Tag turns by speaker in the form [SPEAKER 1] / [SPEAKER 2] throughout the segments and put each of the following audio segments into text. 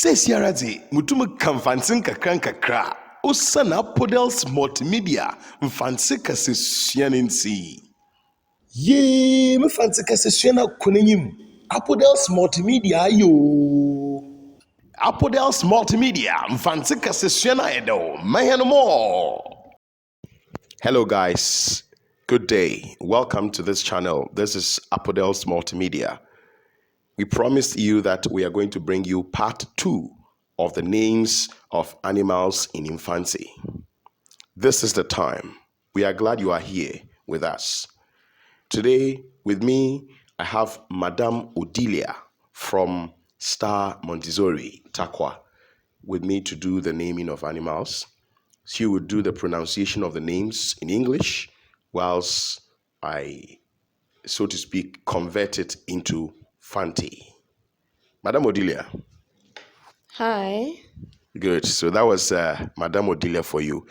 [SPEAKER 1] Says Yarazi, Mutum Kamfansin Kakran Kakra, Osana Podels Multimedia, Mfansika Sessioninsi. Ye, Mfansika Sessiona Kunim, Apodels Multimedia, yo. Apodels Multimedia, Mfansika Sessiona Edo, Mayanamo. Hello, guys. Good day. Welcome to this channel. This is Apodels Multimedia. We promised you that we are going to bring you part 2 of the names of animals in infancy. This is the time. We are glad you are here with us. Today, with me, I have Madame Odilia from Star Montessori, Takwa, with me to do the naming of animals. She will do the pronunciation of the names in English, whilst I, so to speak, convert it into Fante. Madame Odilia.
[SPEAKER 2] Hi.
[SPEAKER 1] Good. So that was Madame Odilia for you.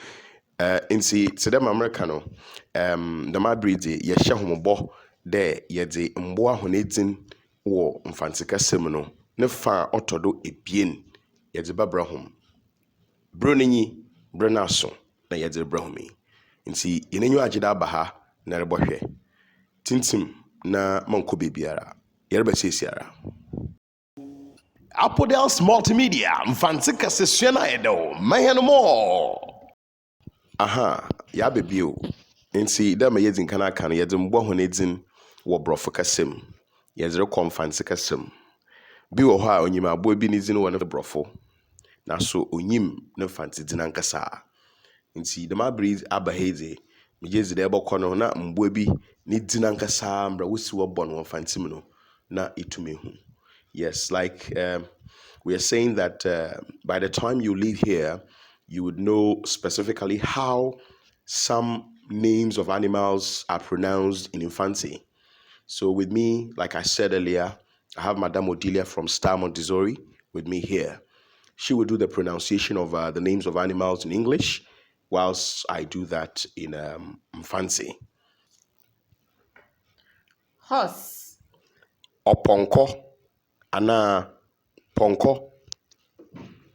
[SPEAKER 1] Insi Sedem Americano, the Madrid, Yesha Humobo, de Yedi Mboa Honedin, or Mfantika Semino, Nefa Otodo Epien, Yedi Babrahum. Brunini, Brenason, na Yedi Brahumi. Insi Yenenu Ajida Baha, Narebohe. Tintim na Monko Bibiara. Yerba Sisiara. Apodels Multimedia, Mfansika Sessiona Edo, Mayanamo. Aha, ya bebio. Nti dama yedin kana kan yedin mbo honedin wo brofo kasem. Yedre kom Mfansika sem. Bi wo ho a onyima abo bi ne din wo ne brofo. Na so onyim ne Mfanti din ankasa. Nti dama breed abaheze. Mejezi de ebokọ no na mbo bi ne din ankasa mbra wosi wo bon wo Mfanti no na itumehu. Yes, like we are saying that by the time you leave here, you would know specifically how some names of animals are pronounced in infancy. So with me, like I said earlier, I have Madame Odilia from Star Montessori with me here. She will do the pronunciation of the names of animals in English, whilst I do that in infancy.
[SPEAKER 2] Horse.
[SPEAKER 1] Oponko. Ana Panko.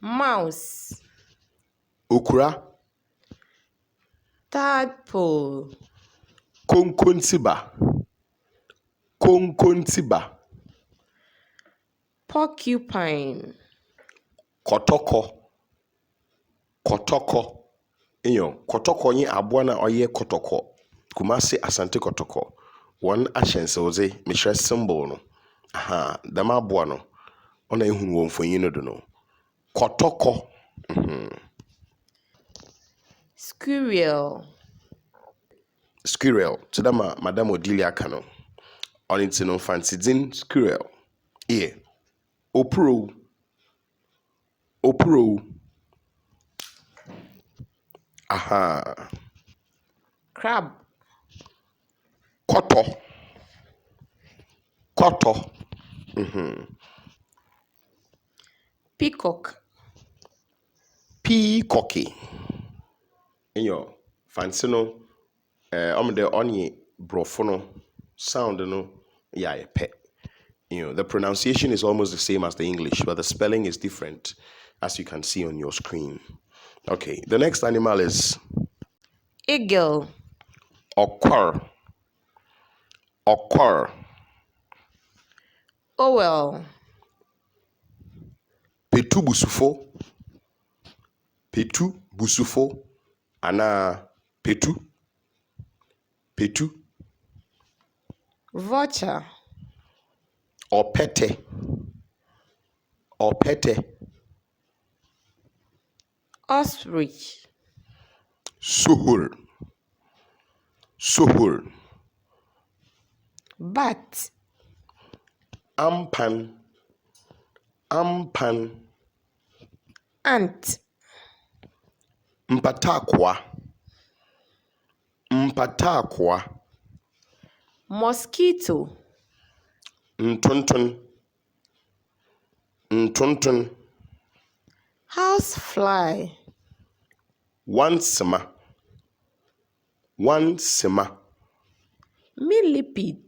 [SPEAKER 2] Mouse.
[SPEAKER 1] Okura.
[SPEAKER 2] Tadpole.
[SPEAKER 1] Konkontsibaa. Konkontsibaa.
[SPEAKER 2] Porcupine.
[SPEAKER 1] Kotoko. Kotoko. Kotoko ni aboa na oye kotoko. Kumasi asante kotoko. One ashense oze mishre symbol no. Aha, dama aboa no. Ona ehunu wo mfonyin no do no. Kotoko.
[SPEAKER 2] Squirrel.
[SPEAKER 1] Squirrel. Tudama Madame Odilia kano. Oniti no fancy din squirrel. Opurow. Opurow. Aha.
[SPEAKER 2] Crab.
[SPEAKER 1] Koto. Koto.
[SPEAKER 2] Peacock.
[SPEAKER 1] Piikɔke. Fancy no de onye brofo no sound no yeah pet. The pronunciation is almost the same as the English, but the spelling is different, as you can see on your screen. Okay, the next animal is
[SPEAKER 2] Eagle.
[SPEAKER 1] Okor. Okor.
[SPEAKER 2] Owl.
[SPEAKER 1] Petu busufo. Petu busufo. Ana Petu. Petu.
[SPEAKER 2] Vulture.
[SPEAKER 1] Opete. Opete.
[SPEAKER 2] Ostrich.
[SPEAKER 1] Sohor. Sohor.
[SPEAKER 2] Bat.
[SPEAKER 1] Ampan. Ampan.
[SPEAKER 2] Ant.
[SPEAKER 1] Mpataakowa. Mpataakowa.
[SPEAKER 2] Mosquito.
[SPEAKER 1] Ntonton. Ntonton.
[SPEAKER 2] Housefly.
[SPEAKER 1] Wansema. Wansema.
[SPEAKER 2] Millipede.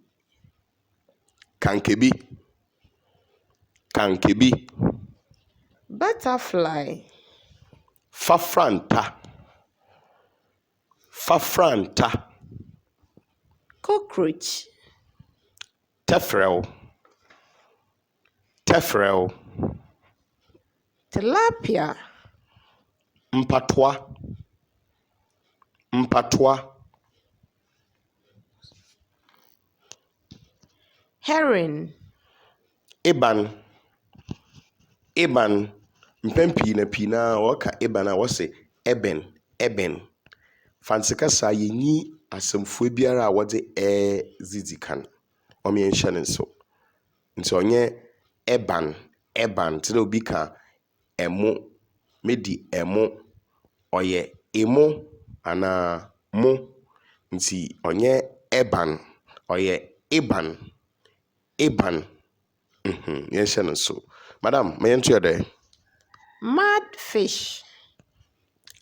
[SPEAKER 1] Kankebi. Kankebi.
[SPEAKER 2] Butterfly.
[SPEAKER 1] Fafrantay.
[SPEAKER 2] Cockroach.
[SPEAKER 1] Tefrel.
[SPEAKER 2] Tilapia.
[SPEAKER 1] Mpatowa.
[SPEAKER 2] Heron.
[SPEAKER 1] Eban. Mpempi na pina waka Eban a wose Eben. Fancy kasa yenyi asemfo biara a wode zizi kan. Omi enhye ne so. Nti onye Eban tena obi ka emo medi emo oye emo ana mo nti onye Eban oye Eban yenhye ne so. Madam, may ento yede
[SPEAKER 2] Mad fish.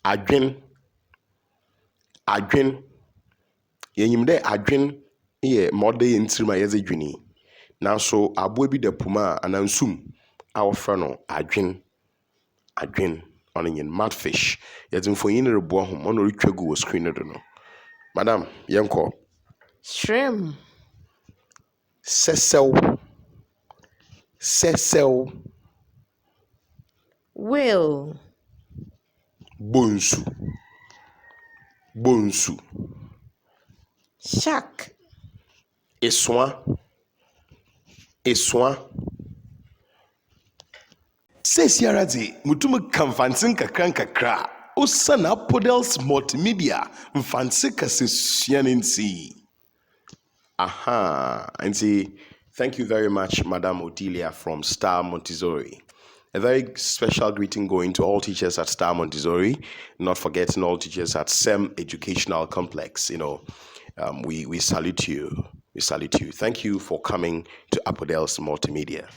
[SPEAKER 1] Adwen yenyim de adwen ye mode ye ntirima yeze dwini nanso aboa bi da puma anansum a wofra no adwen on yen mad fish yeze mfonyin rebo hom on retwagu wo screen do no. Madam, yenko
[SPEAKER 2] Shrimp.
[SPEAKER 1] sesel
[SPEAKER 2] Whale.
[SPEAKER 1] bonsu
[SPEAKER 2] Shark.
[SPEAKER 1] Esoa sesiara de mutum kamfansin kakra osana podels multimedia mfansi kasesianensi. And say thank you very much, Madam Odelia from Star Montessori. A very special greeting going to all teachers at Star Montessori, not forgetting all teachers at SEM Educational Complex. We salute you. Thank you for coming to Apodels Multimedia.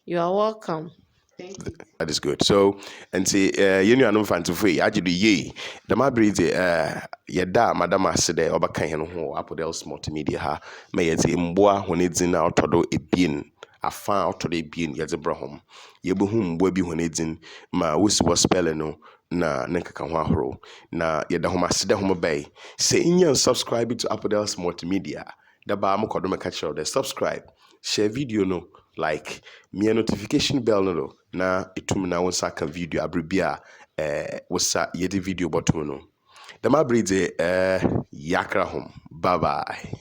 [SPEAKER 2] You are welcome.
[SPEAKER 1] That is good. So, and say, you know, I'm fan to free. I do ye. The my breed, yada, Madam Asede, Obakan, who Apodels Multimedia ha, may it imboa when it's in our todo a bean. A fan out today being Yazabraham. Yebuhum, webi when it's in my was spelling na Nekakanwahoro. Na Yadahoma Sida Homa Bay. Say in your subscribe to Apodels Multimedia. The Bamo Kodoma catcher, the subscribe, share video no, like me a notification bell no, na itum na wonsa ka video abribia wasa yedi video bottom no. The my breed yakra home. Bye bye.